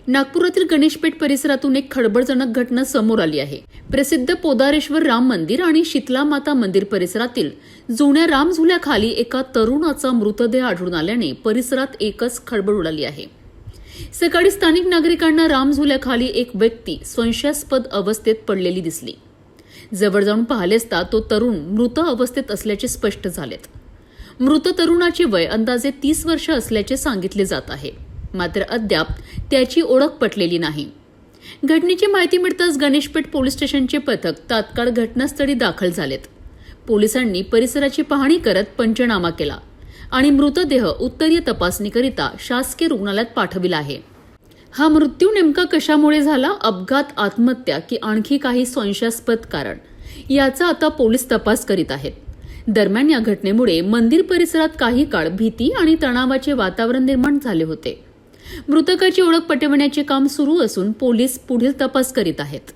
नागपुरातील गणेशपेठ परिसरातून एक खळबळजनक घटना समोर आली आहे। प्रसिद्ध पोदारेश्वर राम मंदिर आणि शीतला माता मंदिर परिसरातील जुन्या राम झुल्याखाली एका तरुणाचा मृतदेह आढळून आल्याने परिसरात एकच खळबळ उडाली आहे। सकाळी स्थानिक नागरिकांना राम झुल्याखाली एक व्यक्ती संशयास्पद अवस्थेत पडलेली दिसली। जवळ जाऊन पाहिले असता तो तरुण मृत अवस्थेत असल्याचे स्पष्ट झालेत। मृत तरुणाचे वय अंदाजे 30 वर्ष असल्याचे सांगितले जात आहे, मात्र अद्याप त्याची ओळख पटलेली नाही। घटनेची माहिती मिळताच गणेशपेठ पोलीस स्टेशनचे पथक तात्काळ घटनास्थळी दाखल झालेत। पोलिसांनी परिसराची पाहणी करत पंचनामा केला आणि मृतदेह उत्तरीय तपासणीकरिता शासकीय रुग्णालयात पाठविला आहे। हा मृत्यू नेमका कशामुळे झाला, अपघात, आत्महत्या की आणखी काही संशयास्पद कारण, याचा आता पोलीस तपास करीत आहेत। दरम्यान या घटनेमुळे मंदिर परिसरात काही काळ भीती आणि तणावाचे वातावरण निर्माण झाले होते। मृतकाची ओळख पटविण्याचे काम सुरू असून पोलीस पुढील तपास करीत आहेत।